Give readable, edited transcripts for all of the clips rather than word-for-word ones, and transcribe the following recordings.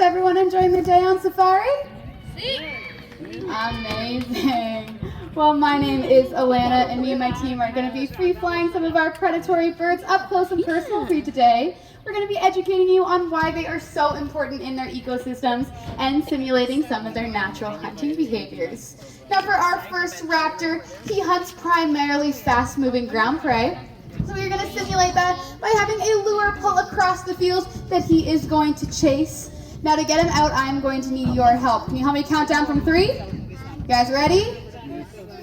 everyone enjoying their day on safari? Sí. Amazing. Well, my name is Alana, and me and my team are going to be free flying some of our predatory birds up close and personal for you today. We're going to be educating you on why they are so important in their ecosystems and simulating some of their natural hunting behaviors. Now, for our first raptor, he hunts primarily fast-moving ground prey. So we're going to simulate that by having a lure pull across the field that he is going to chase. Now, to get him out, I'm going to need your help. Can you help me count down from 3? You guys ready?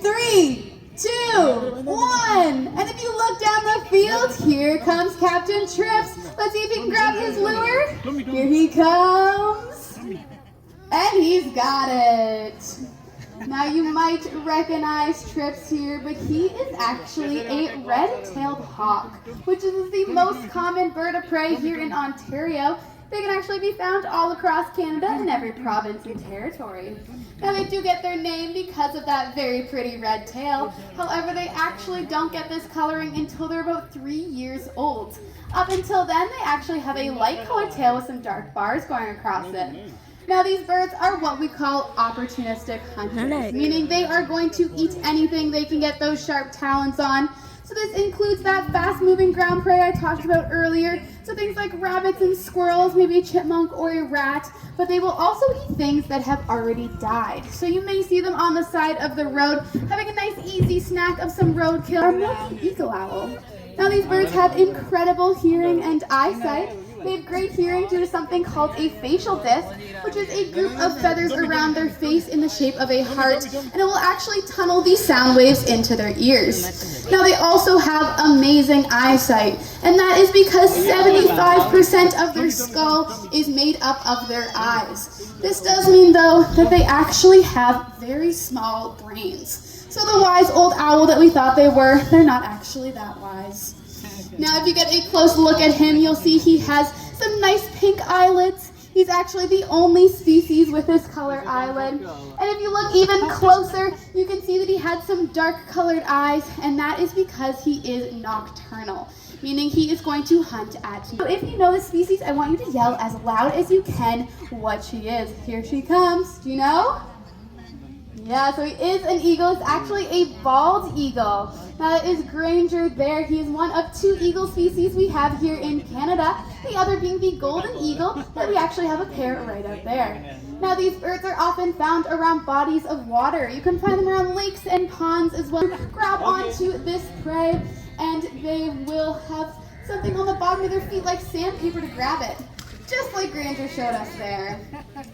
3, 2, 1. And if you look down the field, here comes Captain Trips. Let's see if he can grab his lure. Here he comes. And he's got it. Now you might recognize Trips here, but he is actually a red-tailed hawk, which is the most common bird of prey here in Ontario. They can actually be found all across Canada in every province and territory. Now they do get their name because of that very pretty red tail. However, they actually don't get this coloring until they're about 3 years old. Up until then, they actually have a light-colored tail with some dark bars going across it. Now these birds are what we call opportunistic hunters, meaning they are going to eat anything they can get those sharp talons on. So this includes that fast-moving ground prey I talked about earlier, so things like rabbits and squirrels, maybe a chipmunk or a rat, but they will also eat things that have already died. So you may see them on the side of the road having a nice easy snack of some roadkill or milky eagle owl. Now these birds have incredible hearing and eyesight. They have great hearing due to something called a facial disc, which is a group of feathers around their face in the shape of a heart, and it will actually tunnel these sound waves into their ears. Now they also have amazing eyesight, and that is because 75% of their skull is made up of their eyes. This does mean, though, that they actually have very small brains. So the wise old owl that we thought they were, they're not actually that wise. Now, if you get a close look at him, you'll see he has some nice pink eyelids. He's actually the only species with this color eyelid. And if you look even closer, you can see that he had some dark colored eyes, and that is because he is nocturnal, meaning he is going to hunt at you. So if you know this species, I want you to yell as loud as you can what she is. Here she comes. Do you know? Yeah, so he is an eagle. It's actually a bald eagle. Now that is Granger there. He is one of 2 eagle species we have here in Canada, the other being the golden eagle, that we actually have a pair right out there. Now these birds are often found around bodies of water. You can find them around lakes and ponds as well. Grab onto this prey and they will have something on the bottom of their feet like sandpaper to grab it. Just like Granger showed us there.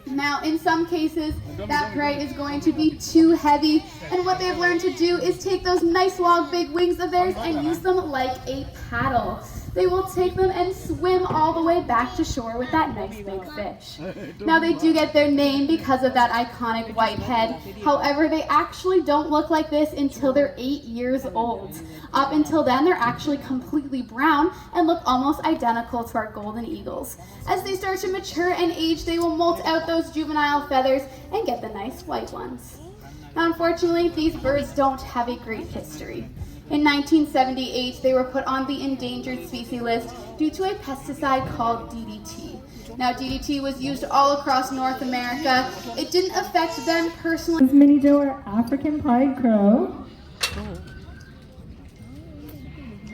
Now, in some cases, that prey is going to be too heavy, and what they've learned to do is take those nice long big wings of theirs and use them like a paddle. They will take them and swim all the way back to shore with that nice big fish. Now, they do get their name because of that iconic white head. However, they actually don't look like this until they're 8 years old. Up until then, they're actually completely brown and look almost identical to our golden eagles. As they start to mature and age, they will molt out those juvenile feathers and get the nice white ones. Now, unfortunately, these birds don't have a great history. In 1978, they were put on the endangered species list due to a pesticide called DDT. Now, DDT was used all across North America. It didn't affect them personally. This Mini Joe, our African pied crow.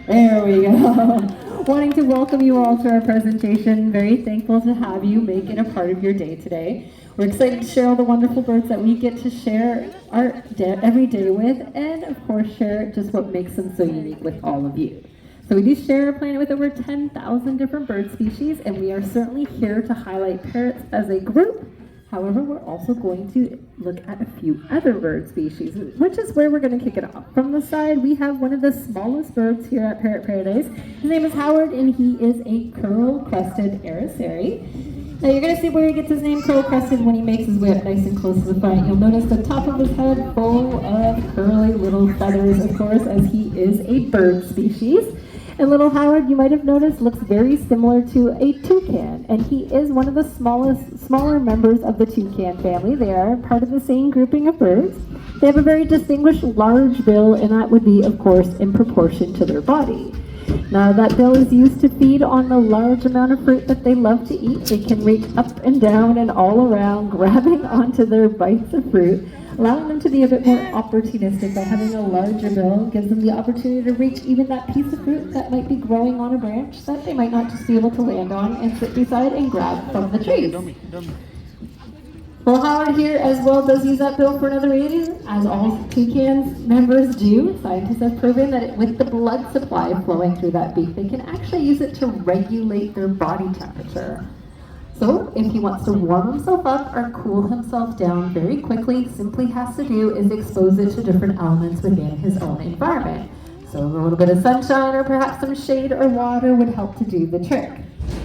There we go. Wanting to welcome you all to our presentation. Very thankful to have you make it a part of your day today. We're excited to share all the wonderful birds that we get to share our every day with, and of course share just what makes them so unique with all of you. So we do share our planet with over 10,000 different bird species, and we are certainly here to highlight parrots as a group. However, we're also going to look at a few other bird species, which is where we're going to kick it off. From the side, we have one of the smallest birds here at Parrot Paradise. His name is Howard, and he is a curl-crested araceli. Now you're going to see where he gets his name curl-crested when he makes his way up nice and close to the front. You'll notice the top of his head full of curly little feathers, of course, as he is a bird species. And little Howard, you might have noticed, looks very similar to a toucan, and he is one of the smaller members of the toucan family. They are part of the same grouping of birds. They have a very distinguished large bill, and that would be, of course, in proportion to their body. Now that bill is used to feed on the large amount of fruit that they love to eat. They can reach up and down and all around, grabbing onto their bites of fruit, allowing them to be a bit more opportunistic by having a larger bill. Gives them the opportunity to reach even that piece of fruit that might be growing on a branch that they might not just be able to land on and sit beside and grab from the trees. Well, Howard here as well does use that bill for another reason, as all toucans members do. Scientists have proven that with the blood supply flowing through that beak, they can actually use it to regulate their body temperature. So if he wants to warm himself up or cool himself down very quickly, simply has to do is expose it to different elements within his own environment. So a little bit of sunshine or perhaps some shade or water would help to do the trick.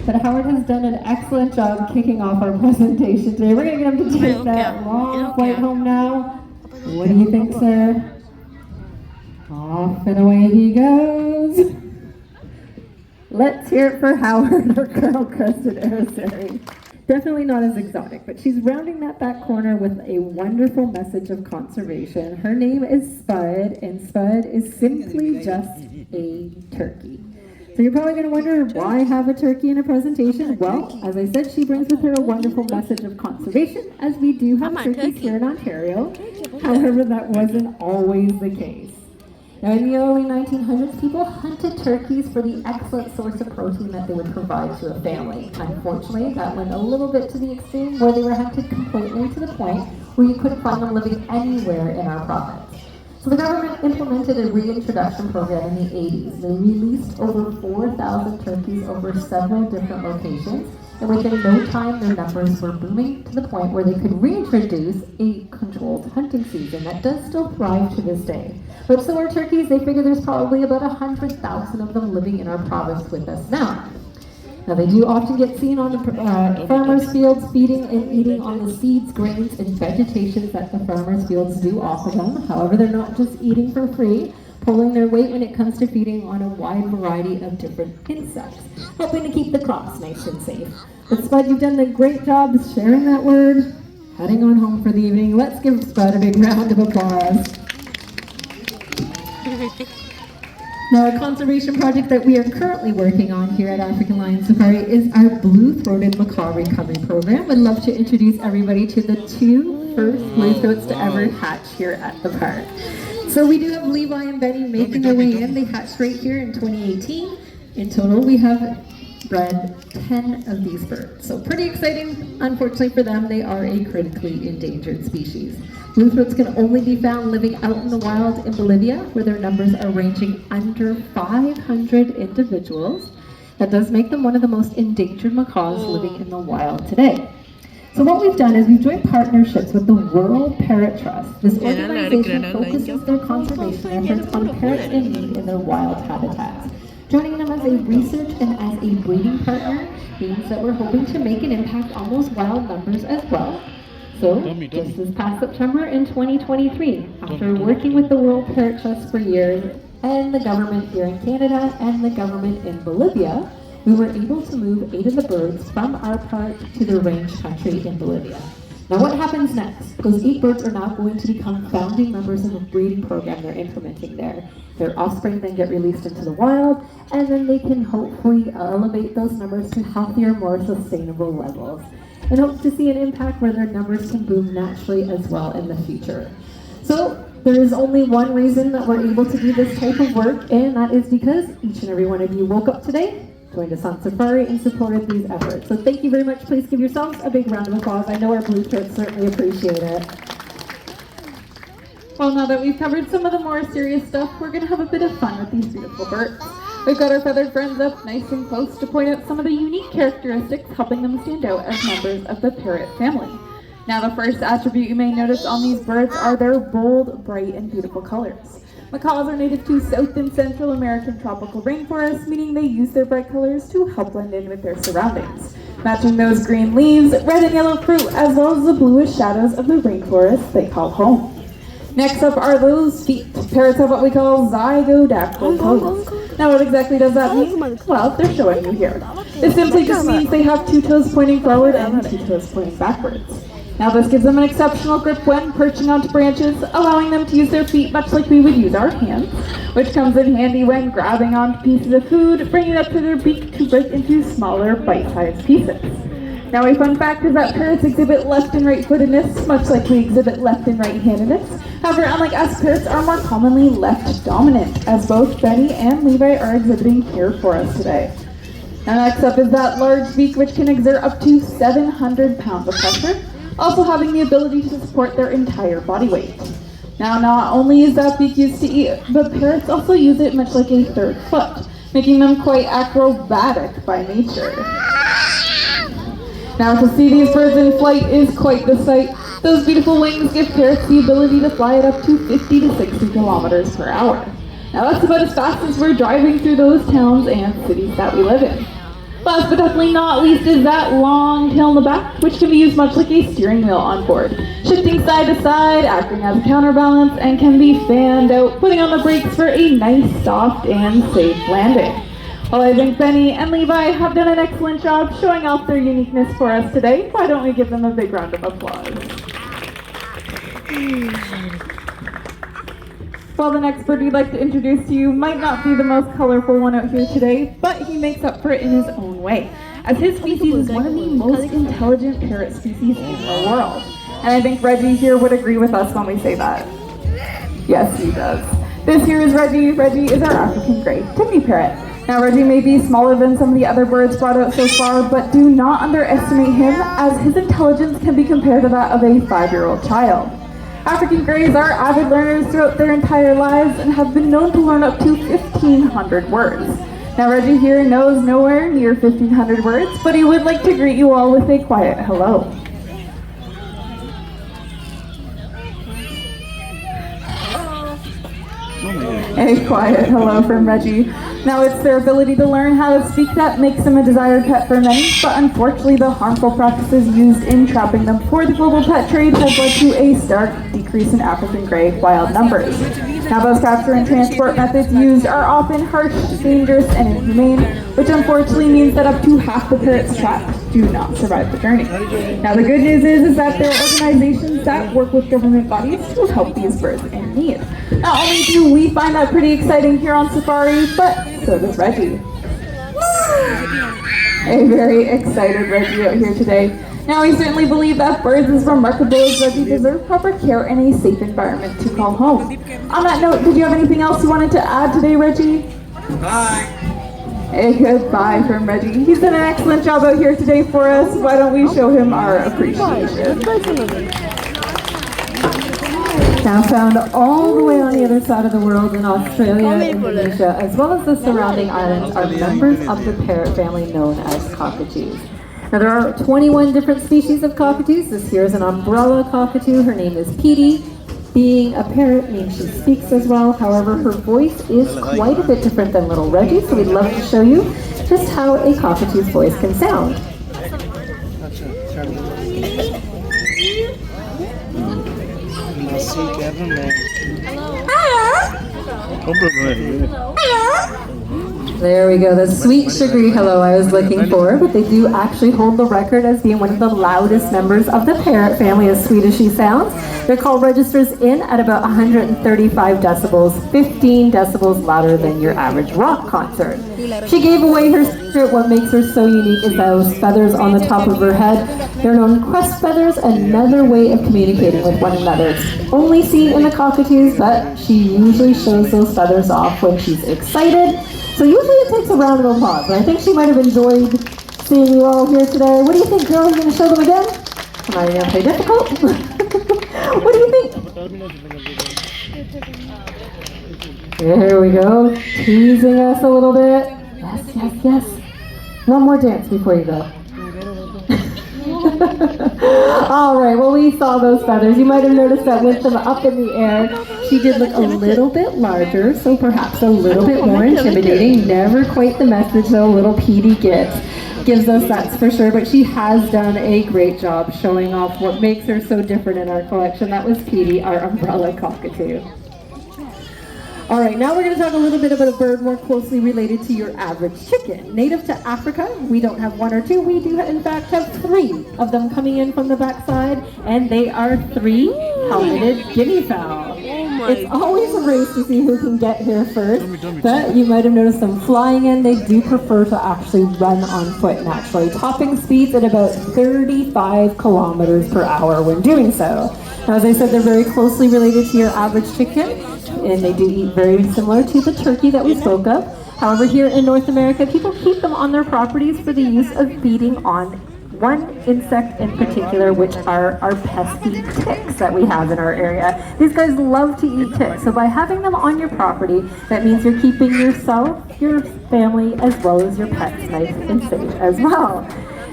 But Howard has done an excellent job kicking off our presentation today. We're going to get him to take that long flight home now. What do you think, sir? Off and away he goes. Let's hear it for Howard, our curl-crested aerosary. Definitely not as exotic, but she's rounding that back corner with a wonderful message of conservation. Her name is Spud, and Spud is simply just a turkey. So you're probably going to wonder, why have a turkey in a presentation? Well, as I said, she brings with her a wonderful message of conservation, as we do have turkeys here in Ontario. However, that wasn't always the case. Now, in the early 1900s, people hunted turkeys for the excellent source of protein that they would provide to a family. Unfortunately, that went a little bit to the extreme, where they were hunted completely to the point where you couldn't find them living anywhere in our province. So the government implemented a reintroduction program in the 80s. They released over 4,000 turkeys over several different locations, and within no time their numbers were booming to the point where they could reintroduce a controlled hunting season that does still thrive to this day. But so are turkeys. They figure there's probably about 100,000 of them living in our province with us now. Now they do often get seen on the farmers' fields feeding and eating on the seeds, grains, and vegetation that the farmers' fields do offer them. However, they're not just eating for free, pulling their weight when it comes to feeding on a wide variety of different insects, helping to keep the crops nice and safe. But Spud, you've done a great job sharing that word, heading on home for the evening. Let's give Spud a big round of applause. Now, a conservation project that we are currently working on here at African Lion Safari is our blue-throated macaw recovery program. I'd love to introduce everybody to the two first blue-throats to ever hatch here at the park. So we do have Levi and Benny making their way in. They hatched right here in 2018. In total, we have bred 10 of these birds. So pretty exciting. Unfortunately for them, they are a critically endangered species. Blue-throats can only be found living out in the wild in Bolivia, where their numbers are ranging under 500 individuals. That does make them one of the most endangered macaws living in the wild today. So what we've done is we've joined partnerships with the World Parrot Trust. This organization focuses their conservation efforts on parrots in need in their wild habitats. Joining them as a research and as a breeding partner means that we're hoping to make an impact on those wild numbers as well. So, just this past September in 2023, after working with the World Parrot Trust for years, and the government here in Canada, and the government in Bolivia, we were able to move 8 of the birds from our park to their range country in Bolivia. Now what happens next? Those 8 birds are now going to become founding members of a breeding program they're implementing there. Their offspring then get released into the wild, and then they can hopefully elevate those numbers to healthier, more sustainable levels, and hope to see an impact where their numbers can boom naturally as well in the future. So there is only one reason that we're able to do this type of work, and that is because each and every one of you woke up today, joined us on safari, and supported these efforts. So thank you very much. Please give yourselves a big round of applause. I know our blue-throats certainly appreciate it. Well, now that we've covered some of the more serious stuff, we're going to have a bit of fun with these beautiful birds. We've got our feathered friends up nice and close to point out some of the unique characteristics helping them stand out as members of the parrot family. Now, the first attribute you may notice on these birds are their bold, bright, and beautiful colors. Macaws are native to South and Central American tropical rainforests, meaning they use their bright colors to help blend in with their surroundings, matching those green leaves, red and yellow fruit, as well as the bluish shadows of the rainforest they call home. Next up are those feet. Parrots have what we call zygodactyl toes. Now what exactly does that mean? Well, they're showing you here. This simply just means they have 2 toes pointing forward and 2 toes pointing backwards. Now this gives them an exceptional grip when perching onto branches, allowing them to use their feet much like we would use our hands, which comes in handy when grabbing onto pieces of food, bringing it up to their beak to break into smaller bite-sized pieces. Now a fun fact is that parrots exhibit left and right-footedness, much like we exhibit left and right-handedness. However, unlike us, parrots are more commonly left-dominant, as both Benny and Levi are exhibiting here for us today. Now next up is that large beak, which can exert up to 700 pounds of pressure, also having the ability to support their entire body weight. Now not only is that beak used to eat, but parrots also use it much like a third foot, making them quite acrobatic by nature. Now to see these birds in flight is quite the sight. Those beautiful wings give parrots the ability to fly at up to 50 to 60 kilometers per hour. Now that's about as fast as we're driving through those towns and cities that we live in. Last but definitely not least is that long tail in the back, which can be used much like a steering wheel on board, shifting side to side, acting as a counterbalance, and can be fanned out, putting on the brakes for a nice, soft, and safe landing. Well, I think Benny and Levi have done an excellent job showing off their uniqueness for us today. Why don't we give them a big round of applause? Well, the next bird we'd like to introduce to you might not be the most colorful one out here today, but he makes up for it in his own way, as his species is one of the most intelligent parrot species in the world. And I think Reggie here would agree with us when we say that. Yes, he does. This here is Reggie. Reggie is our African gray Tiffany parrot. Now, Reggie may be smaller than some of the other birds brought out so far, but do not underestimate him, as his intelligence can be compared to that of a 5-year-old child. African Greys are avid learners throughout their entire lives and have been known to learn up to 1,500 words. Now Reggie here knows nowhere near 1,500 words, but he would like to greet you all with a quiet hello. A quiet hello from Reggie. Now it's their ability to learn how to speak that makes them a desired pet for many, but unfortunately the harmful practices used in trapping them for the global pet trade has led to a stark decrease in African grey wild numbers. Now those capture and transport methods used are often harsh, dangerous, and inhumane, which unfortunately means that up to half the parrots trapped do not survive the journey. Now the good news is that there are organizations that work with government bodies to help these birds in need. Not only do we find that pretty exciting here on safari, but so does Reggie. A very excited Reggie out here today. Now we certainly believe that birds as remarkable as Reggie deserve proper care and a safe environment to call home. On that note, did you have anything else you wanted to add today, Reggie? Bye. A goodbye from Reggie. He's done an excellent job out here today for us. Why don't we show him our appreciation? Now found all the way on the other side of the world in Australia, Indonesia, as well as the surrounding islands, are members of the parrot family known as cockatoos. Now there are 21 different species of cockatoos. This here is an umbrella cockatoo. Her name is Petey. Being a parrot means she speaks as well. However, her voice is quite a bit different than little Reggie, so we'd love to show you just how a cockatoo's voice can sound. There we go, the sweet sugary hello I was looking for, but they do actually hold the record as being one of the loudest members of the parrot family, as sweet as she sounds. Their call registers in at about 135 decibels, 15 decibels louder than your average rock concert. She gave away her secret. What makes her so unique is those feathers on the top of her head. They're known crest feathers, another way of communicating with one another. It's only seen in the cockatoos, but she usually shows those feathers off when she's excited. So usually it takes a round of applause, but I think she might have enjoyed seeing you all here today. What do you think, girls? Are you going to show them again? Am I going to play difficult? What do you think? There we go, teasing us a little bit. Yes, yes, yes. One more dance before you go. All right, well, we saw those feathers. You might have noticed that with them up in the air, she did look a little bit larger, so perhaps a little bit more intimidating. Never quite the message, though, little Petey gives us, that's for sure, but she has done a great job showing off what makes her so different in our collection. That was Petey, our umbrella cockatoo. All right, now we're going to talk a little bit about a bird more closely related to your average chicken. Native to Africa, we don't have one or two, we do in fact have three of them coming in from the backside, and they are three helmeted guinea fowl. It's always a race to see who can get here first, but you might have noticed them flying in. They do prefer to actually run on foot naturally, topping speeds at about 35 kilometers per hour when doing so. Now, as I said, they're very closely related to your average chicken, and they do eat very similar to the turkey that we spoke of. However, here in North America, people keep them on their properties for the use of feeding on one insect in particular, which are our pesky ticks that we have in our area. These guys love to eat ticks, so by having them on your property, that means you're keeping yourself, your family, as well as your pets nice and safe as well.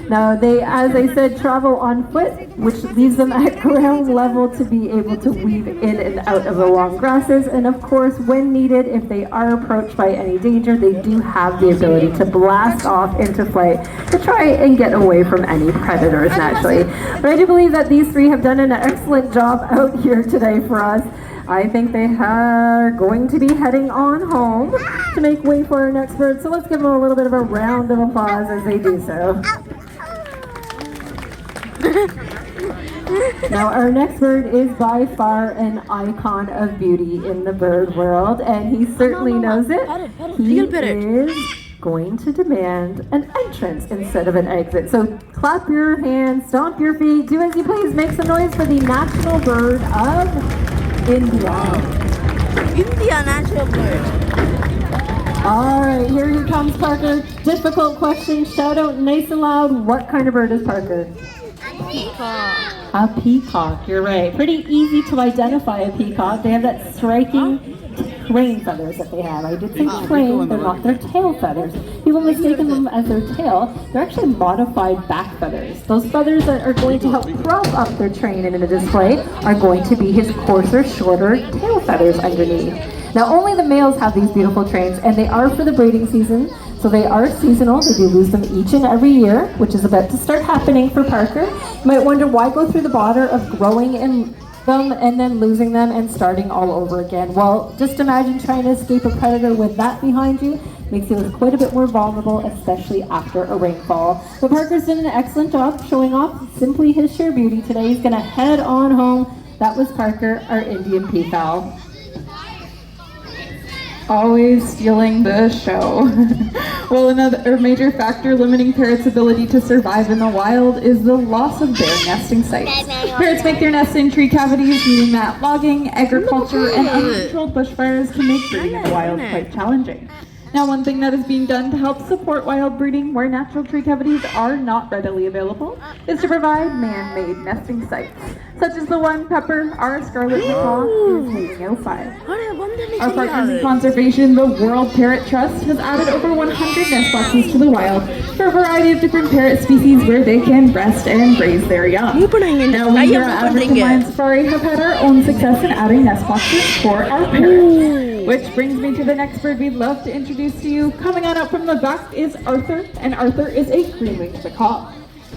Now, they, as I said, travel on foot, which leaves them at ground level to be able to weave in and out of the long grasses. And of course, when needed, if they are approached by any danger, they do have the ability to blast off into flight to try and get away from any predators naturally. But I do believe that these three have done an excellent job out here today for us. I think they are going to be heading on home to make way for our next bird. So let's give them a little bit of a round of applause as they do so. Now, our next bird is by far an icon of beauty in the bird world, and he certainly knows it. He is going to demand an entrance instead of an exit. So clap your hands, stomp your feet, do as you please, make some noise for the national bird of India. India national bird. All right, here he comes, Parker. Difficult question, shout out nice and loud. What kind of bird is Parker? Peacock. A peacock, you're right. Pretty easy to identify a peacock. They have that striking train feathers that they have. I did say train, they're not their tail feathers. People mistaken them as their tail. They're actually modified back feathers. Those feathers that are going to help prop up their train in a display are going to be his coarser, shorter tail feathers underneath. Now, only the males have these beautiful trains, and they are for the breeding season. So they are seasonal. They do lose them each and every year, which is about to start happening for Parker. You might wonder why go through the bother of growing in them and then losing them and starting all over again. Well, just imagine trying to escape a predator with that behind you. Makes you look quite a bit more vulnerable, especially after a rainfall. But Parker's done an excellent job showing off simply his sheer beauty today. He's gonna head on home. That was Parker, our Indian peafowl. Always stealing the show. Well, another major factor limiting parrots' ability to survive in the wild is the loss of their nesting sites. Parrots make their nests in tree cavities, meaning that logging, agriculture, and uncontrolled bushfires can make breeding in the wild quite challenging. Now, one thing that is being done to help support wild breeding where natural tree cavities are not readily available is to provide man-made nesting sites, such as the one Pepper, our scarlet macaw, is hanging out by. Our partners in conservation, the World Parrot Trust, has added over 100 nest boxes to the wild for a variety of different parrot species where they can rest and raise their young. Now, we here at African Lion Safari have had our own success in adding nest boxes for our parrots. Which brings me to the next bird we'd love to introduce to you. Coming on up from the back is Arthur, and Arthur is a green-winged macaw.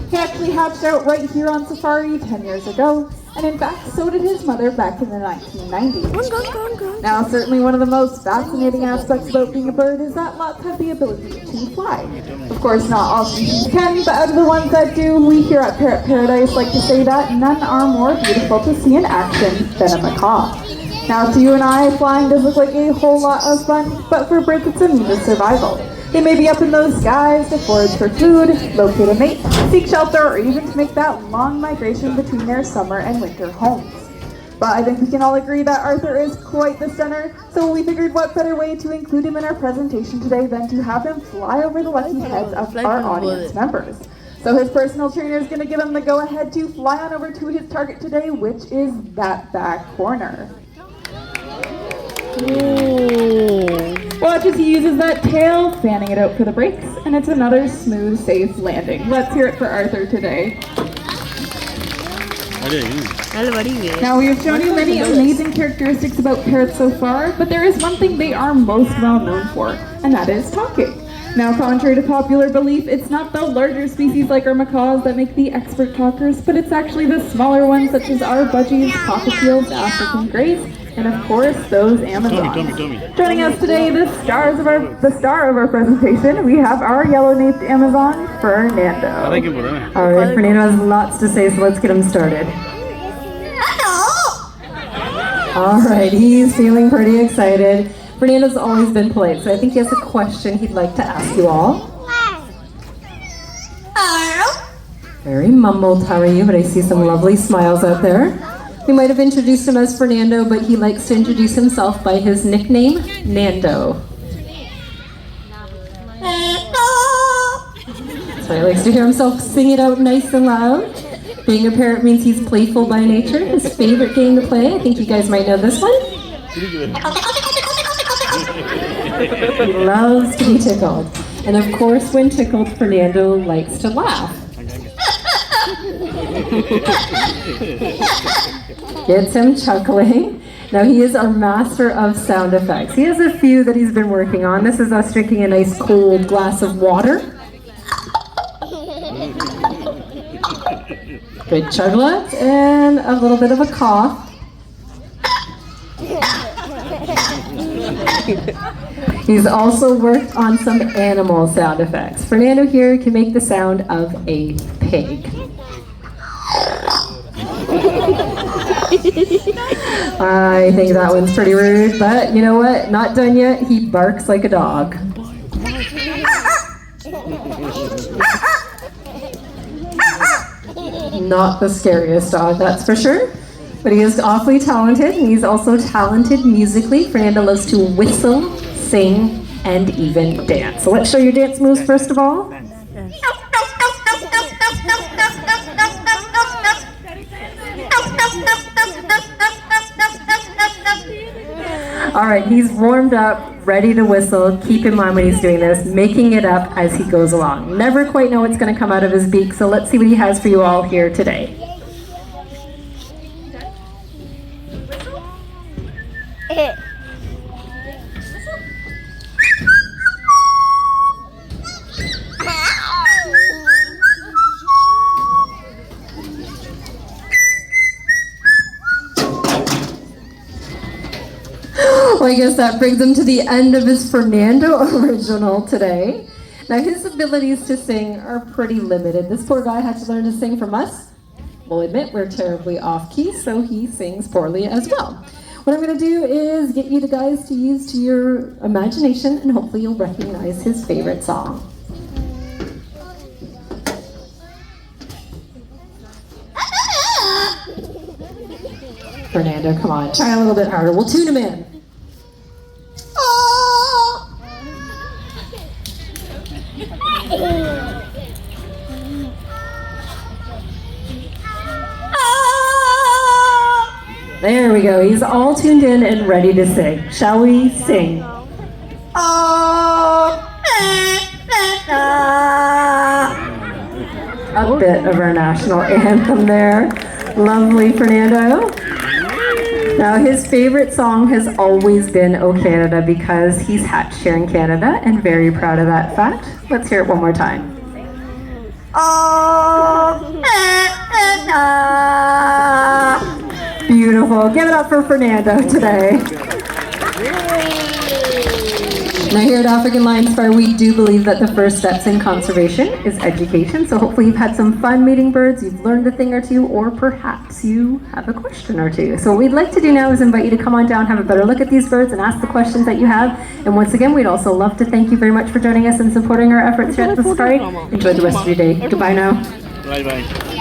He actually hatched out right here on safari 10 years ago, and in fact, so did his mother back in the 1990s. Now, certainly one of the most fascinating aspects about being a bird is that lots have the ability to fly. Of course, not all species can, but out of the ones that do, we here at Parrot Paradise like to say that none are more beautiful to see in action than a macaw. Now, to you and I, flying does look like a whole lot of fun, but for birds it's a means of survival. They may be up in those skies to forage for food, locate a mate, seek shelter, or even to make that long migration between their summer and winter homes. But I think we can all agree that Arthur is quite the stunner, so we figured what better way to include him in our presentation today than to have him fly over the lucky heads of our audience members. So his personal trainer is going to give him the go-ahead to fly on over to his target today, which is that back corner. Watch as he uses that tail, fanning it out for the brakes, and it's another smooth, safe landing. Let's hear it for Arthur today. Now, we have shown you many amazing characteristics about parrots so far, but there is one thing they are most well known for, and that is talking. Now, contrary to popular belief, it's not the larger species like our macaws that make the expert talkers, but it's actually the smaller ones such as our budgies, cockatiels, African greys, and of course those Amazons. Joining us today, the star of our presentation, we have our yellow-naped Amazon, Fernando. All right, Fernando has lots to say, so let's get him started. All right, he's feeling pretty excited. Fernando's always been polite, so I think he has a question he'd like to ask you all. Very mumbled, how are you? But I see some lovely smiles out there. We might have introduced him as Fernando, but he likes to introduce himself by his nickname, Nando. So he likes to hear himself sing it out nice and loud. Being a parrot means he's playful by nature. His favorite game to play, I think you guys might know this one. He loves to be tickled. And of course, when tickled, Fernando likes to laugh. Gets him chuckling. Now he is a master of sound effects. He has a few that he's been working on. This is us drinking a nice cold glass of water. Good chuglet and a little bit of a cough. He's also worked on some animal sound effects. Fernando here can make the sound of a pig. I think that one's pretty rude, but you know what? Not done yet. He barks like a dog. Not the scariest dog, that's for sure. But he is awfully talented, and he's also talented musically. Fernando loves to whistle, sing, and even dance. So let's show your dance moves first of all. All right, he's warmed up, ready to whistle. Keep in mind when he's doing this, making it up as he goes along. Never quite know what's going to come out of his beak, so let's see what he has for you all here today. Well, I guess that brings him to the end of his Fernando original today. Now, his abilities to sing are pretty limited. This poor guy had to learn to sing from us. We'll admit we're terribly off-key, so he sings poorly as well. What I'm going to do is get you guys to use to your imagination, and hopefully you'll recognize his favorite song. Fernando, come on, try a little bit harder. We'll tune him in. There we go. He's all tuned in and ready to sing. Shall we sing? A bit of our national anthem there. Lovely, Fernando. Now, his favorite song has always been "O Canada" because he's hatched here in Canada and very proud of that fact. Let's hear it one more time. Beautiful. Give it up for Fernando today. Now here at African Lion Spire, we do believe that the first steps in conservation is education. So hopefully you've had some fun meeting birds, you've learned a thing or two, or perhaps you have a question or two. So what we'd like to do now is invite you to come on down, have a better look at these birds, and ask the questions that you have. And once again, we'd also love to thank you very much for joining us and supporting our efforts here at the Safari. Enjoy the rest of your day. Goodbye now. Bye-bye.